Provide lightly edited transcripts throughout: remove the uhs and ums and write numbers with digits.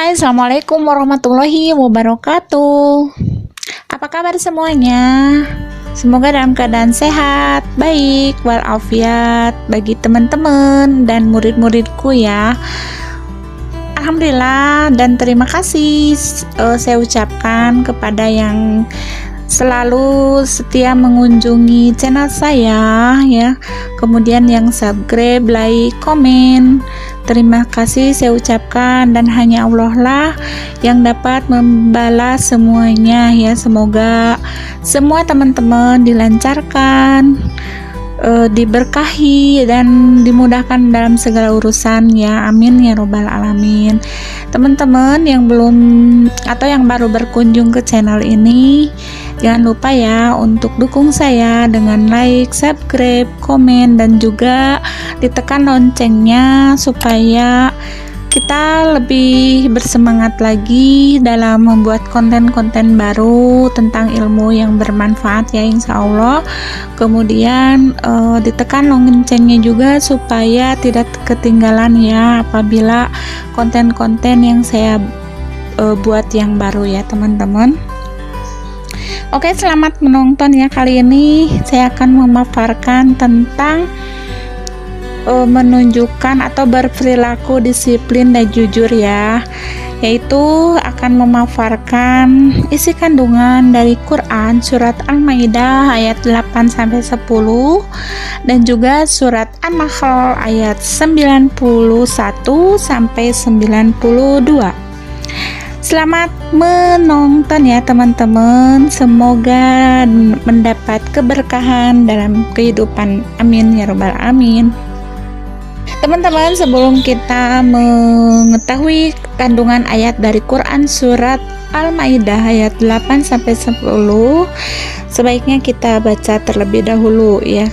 Hai, Assalamualaikum warahmatullahi wabarakatuh. Apa kabar semuanya? Semoga dalam keadaan sehat, baik, walafiat bagi teman-teman dan murid-muridku ya. Alhamdulillah dan terima kasih saya ucapkan kepada yang selalu setia mengunjungi channel saya ya. Kemudian yang subscribe, like, komen. Terima kasih saya ucapkan dan hanya Allah lah yang dapat membalas semuanya ya. Semoga semua teman-teman dilancarkan, diberkahi dan dimudahkan dalam segala urusan ya. Amin ya robbal alamin. Teman-teman yang belum atau yang baru berkunjung ke channel ini, jangan lupa ya untuk dukung saya dengan like, subscribe, komen, dan juga ditekan loncengnya supaya kita lebih bersemangat lagi dalam membuat konten-konten baru tentang ilmu yang bermanfaat ya insya Allah. Kemudian ditekan loncengnya juga supaya tidak ketinggalan ya apabila konten-konten yang saya buat yang baru ya teman-teman. Oke, selamat menonton ya. Kali ini saya akan memaparkan tentang menunjukkan atau berperilaku disiplin dan jujur ya, yaitu akan memaparkan isi kandungan dari Quran surat Al-Maidah ayat 8-10 dan juga surat An-Nahl ayat 91-92. Selamat menonton ya teman-teman, semoga mendapat keberkahan dalam kehidupan, amin ya robbal alamin. Teman-teman, sebelum kita mengetahui kandungan ayat dari Quran surat Al-Maidah ayat 8-10, sebaiknya kita baca terlebih dahulu ya.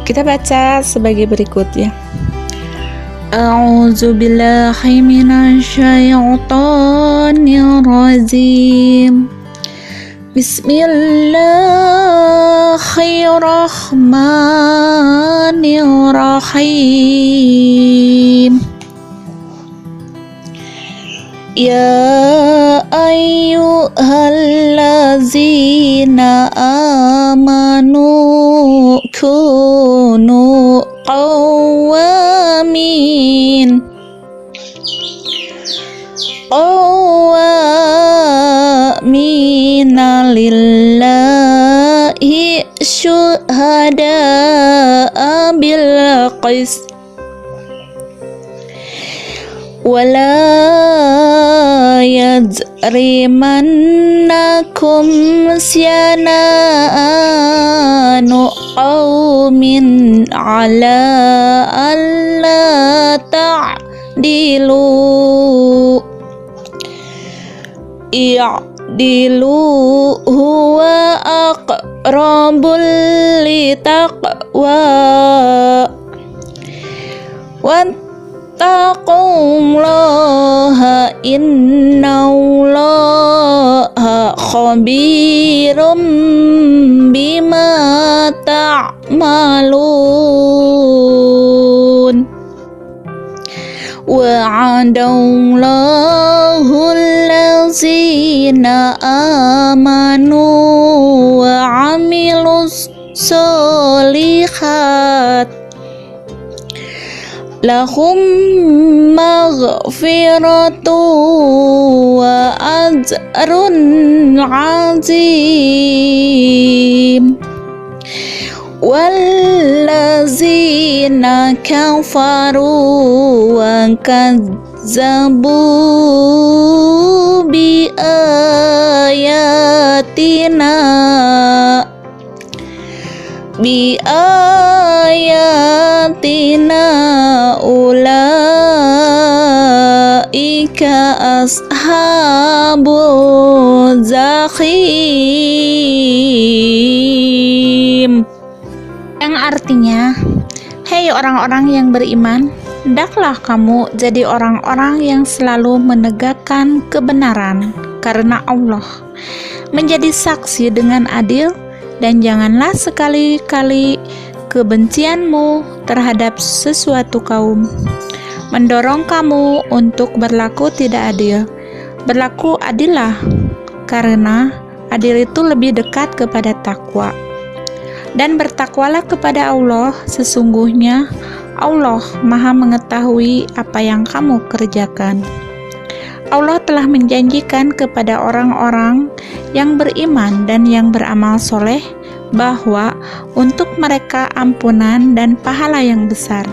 Kita baca sebagai berikut ya. A'udzubillahi minasyaitonirrajim. Bismillahirrahmanirrahim. Ya ayyuhallazina amanu kunu qawwamin lillahi syuhada'a bil qist wala yajrimannakum syana'anu qawmin ala alla ta'dilu i'dilu huwa aqrabul litaqwa wattaqullaha innallaha khabirum bima ta'malun. Wa'adallahu allazina amanu wa amilus solihat lahum maghfiratu wa ajrun azim. Wallazina kafaru wa kazzabu bi ayatina ulaika ashabul zakhim, yang artinya, hei orang-orang yang beriman, hendaklah kamu jadi orang-orang yang selalu menegakkan kebenaran karena Allah, menjadi saksi dengan adil, dan janganlah sekali-kali kebencianmu terhadap sesuatu kaum mendorong kamu untuk berlaku tidak adil. Berlaku adillah, karena adil itu lebih dekat kepada takwa. Dan bertakwalah kepada Allah, sesungguhnya Allah Maha mengetahui apa yang kamu kerjakan. Allah telah menjanjikan kepada orang-orang yang beriman dan yang beramal soleh bahwa untuk mereka ampunan dan pahala yang besar.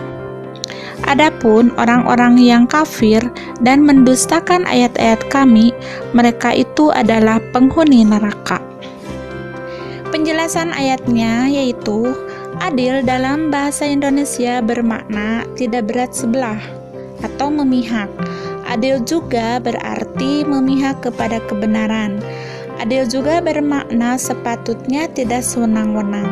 Adapun orang-orang yang kafir dan mendustakan ayat-ayat Kami, mereka itu adalah penghuni neraka. Penjelasan ayatnya yaitu adil dalam bahasa Indonesia bermakna tidak berat sebelah atau memihak. Adil juga berarti memihak kepada kebenaran. Adil juga bermakna sepatutnya tidak sewenang-wenang.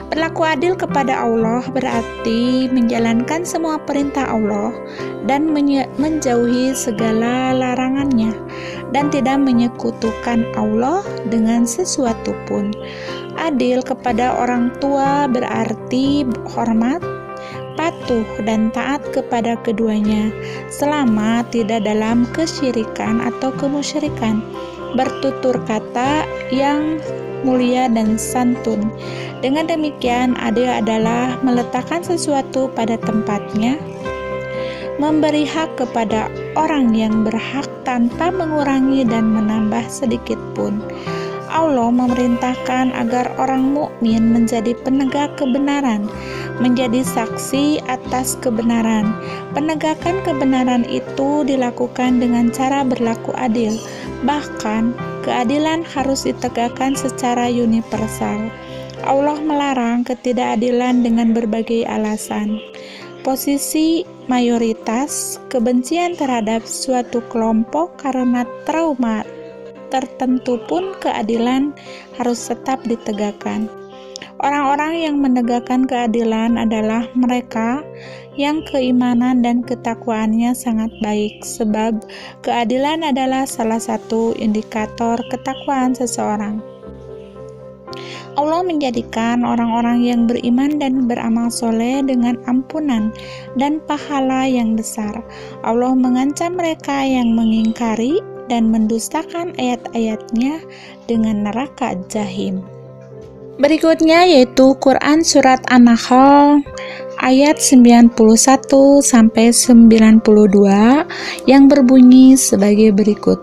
Berlaku adil kepada Allah berarti menjalankan semua perintah Allah dan menjauhi segala larangannya, dan tidak menyekutukan Allah dengan sesuatu pun. Adil kepada orang tua berarti hormat, patuh, dan taat kepada keduanya selama tidak dalam kesyirikan atau kemusyrikan. Bertutur kata yang mulia dan santun. Dengan demikian, adil adalah meletakkan sesuatu pada tempatnya, memberi hak kepada orang yang berhak tanpa mengurangi dan menambah sedikit pun. Allah memerintahkan agar orang mukmin menjadi penegak kebenaran, menjadi saksi atas kebenaran. Penegakan kebenaran itu dilakukan dengan cara berlaku adil. Bahkan, keadilan harus ditegakkan secara universal. Allah melarang ketidakadilan dengan berbagai alasan. Posisi mayoritas, kebencian terhadap suatu kelompok karena trauma tertentu pun keadilan harus tetap ditegakkan. Orang-orang yang menegakkan keadilan adalah mereka yang keimanan dan ketakwaannya sangat baik, sebab keadilan adalah salah satu indikator ketakwaan seseorang. Allah menjadikan orang-orang yang beriman dan beramal soleh dengan ampunan dan pahala yang besar. Allah mengancam mereka yang mengingkari dan mendustakan ayat-ayatnya dengan neraka jahim. Berikutnya yaitu Quran Surat An-Nahl ayat 91 sampai 92 yang berbunyi sebagai berikut.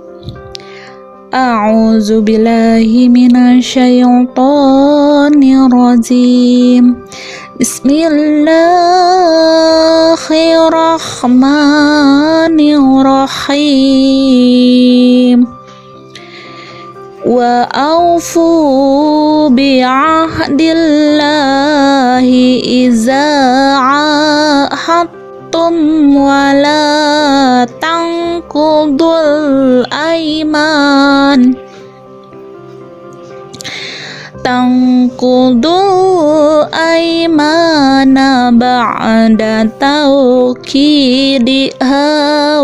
A'udzu billahi minasyaitonir rajim. Bismillahirrahmanirrahim. Wa aufu bi'ahdillahi iza ahadtum wa la tanqudul aiman ba'da tawkidiha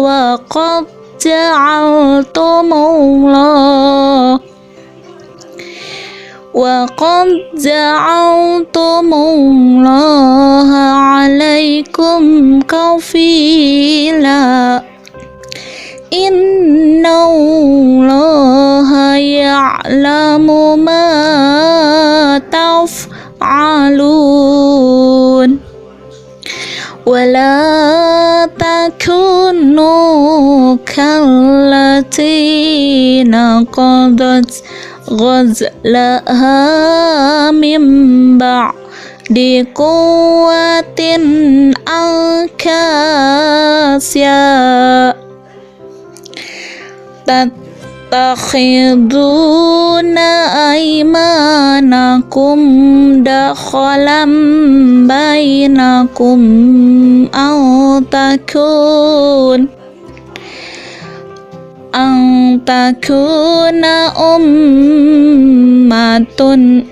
wa qad ja'altumullaha alaikum kafila innallaha ya'lamu ma taf'alun wala takunu kallati naqadat ghazlaha min ba'di quwwatin ankasya tattakhiduna aymanakum dakhalam bainakum an takuna ummatun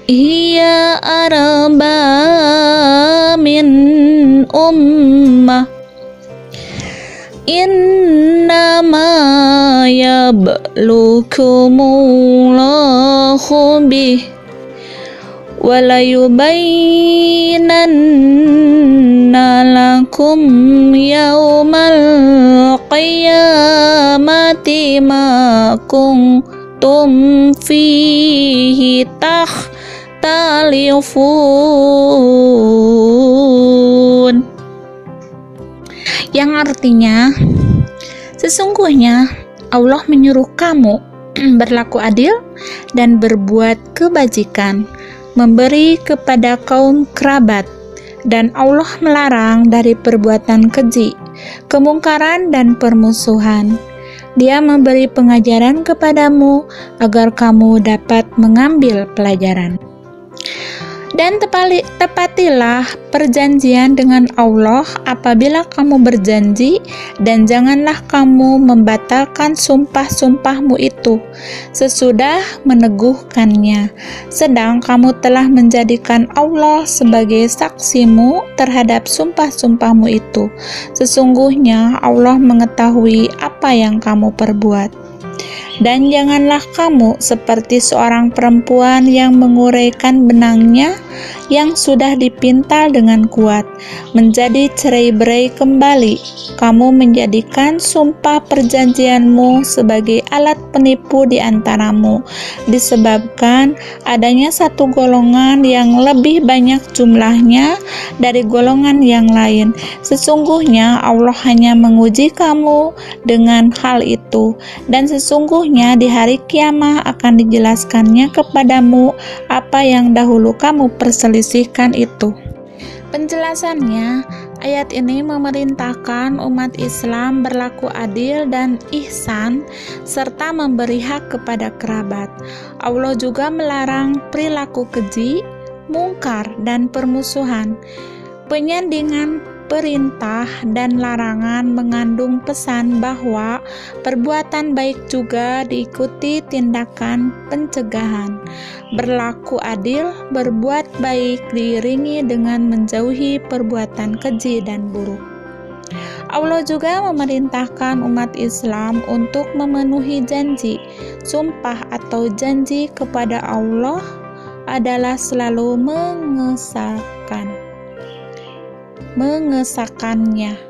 hiya arba min ummah innama yablukumullahu bih walayubayyinanna lakum bainakum yaumal qiyamati ma kuntum fihi takhtalifun, yang artinya sesungguhnya Allah menyuruh kamu berlaku adil dan berbuat kebajikan, memberi kepada kaum kerabat, dan Allah melarang dari perbuatan keji, kemungkaran dan permusuhan. Dia memberi pengajaran kepadamu agar kamu dapat mengambil pelajaran. Dan tepatilah perjanjian dengan Allah apabila kamu berjanji, dan janganlah kamu membatalkan sumpah-sumpahmu itu sesudah meneguhkannya, sedang kamu telah menjadikan Allah sebagai saksimu terhadap sumpah-sumpahmu itu. Sesungguhnya Allah mengetahui apa yang kamu perbuat. Dan janganlah kamu seperti seorang perempuan yang menguraikan benangnya yang sudah dipintal dengan kuat, menjadi cerai-berai kembali. Kamu menjadikan sumpah perjanjianmu sebagai alat penipu di antaramu, disebabkan adanya satu golongan yang lebih banyak jumlahnya dari golongan yang lain. Sesungguhnya Allah hanya menguji kamu dengan hal itu, dan sesungguhnya di hari kiamat akan dijelaskannya kepadamu apa yang dahulu kamu perselisihkan itu. Penjelasannya, ayat ini memerintahkan umat Islam berlaku adil dan ihsan serta memberi hak kepada kerabat. Allah juga melarang perilaku keji, mungkar, dan permusuhan. Penyandingan perintah dan larangan mengandung pesan bahwa perbuatan baik juga diikuti tindakan pencegahan. Berlaku adil, berbuat baik diiringi dengan menjauhi perbuatan keji dan buruk. Allah juga memerintahkan umat Islam untuk memenuhi janji, sumpah atau janji kepada Allah adalah selalu mengesahkannya,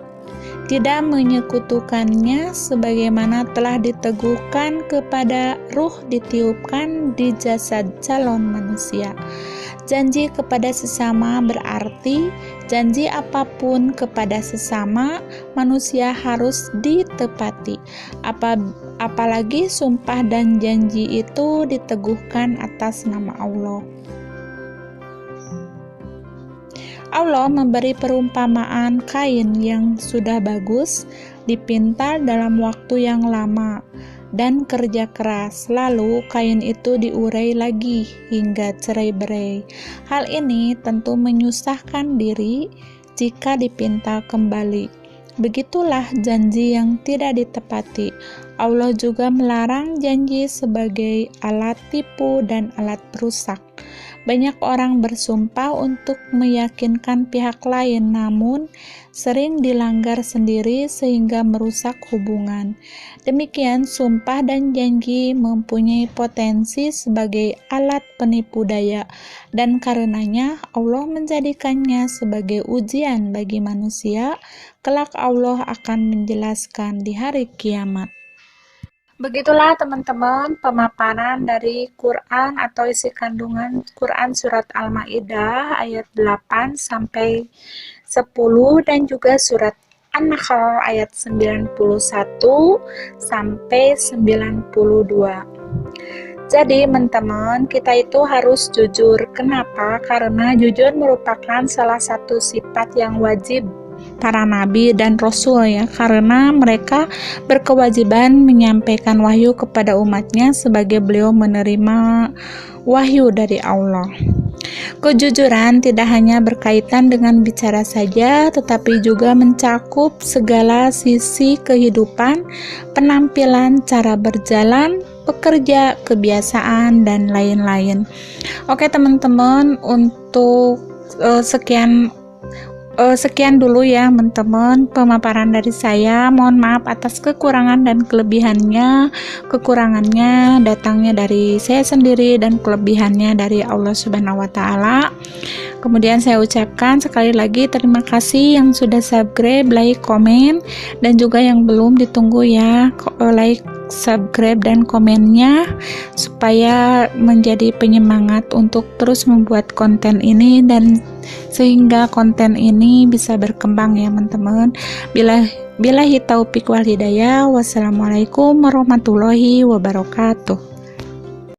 tidak menyekutukannya, sebagaimana telah diteguhkan kepada ruh ditiupkan di jasad calon manusia. Janji kepada sesama berarti janji apapun kepada sesama manusia harus ditepati, apalagi sumpah dan janji itu diteguhkan atas nama Allah. Allah memberi perumpamaan kain yang sudah bagus, dipintal dalam waktu yang lama, dan kerja keras, lalu kain itu diurai lagi hingga cerai-berai. Hal ini tentu menyusahkan diri jika dipintal kembali. Begitulah janji yang tidak ditepati. Allah juga melarang janji sebagai alat tipu dan alat perusak. Banyak orang bersumpah untuk meyakinkan pihak lain, namun sering dilanggar sendiri sehingga merusak hubungan. Demikian, sumpah dan janji mempunyai potensi sebagai alat penipu daya, dan karenanya Allah menjadikannya sebagai ujian bagi manusia. Kelak Allah akan menjelaskan di hari kiamat. Begitulah teman-teman pemaparan dari Quran atau isi kandungan Quran surat Al-Maidah ayat 8 sampai 10 dan juga surat An-Nahl ayat 91 sampai 92. Jadi teman-teman, kita itu harus jujur. Kenapa? Karena jujur merupakan salah satu sifat yang wajib para nabi dan rasul ya, karena mereka berkewajiban menyampaikan wahyu kepada umatnya sebagai beliau menerima wahyu dari Allah. Kejujuran tidak hanya berkaitan dengan bicara saja, tetapi juga mencakup segala sisi kehidupan, penampilan, cara berjalan, pekerja, kebiasaan, dan lain-lain. Oke teman-teman, untuk sekian dulu ya teman-teman pemaparan dari saya. Mohon maaf atas kekurangan dan kelebihannya. Kekurangannya datangnya dari saya sendiri dan kelebihannya dari Allah Subhanahu wa taala. Kemudian saya ucapkan sekali lagi terima kasih yang sudah subscribe, like, komen, dan juga yang belum ditunggu ya like, subscribe, dan komennya supaya menjadi penyemangat untuk terus membuat konten ini dan sehingga konten ini bisa berkembang ya teman-teman. Billahi taufik wal hidayah. Wassalamualaikum warahmatullahi wabarakatuh.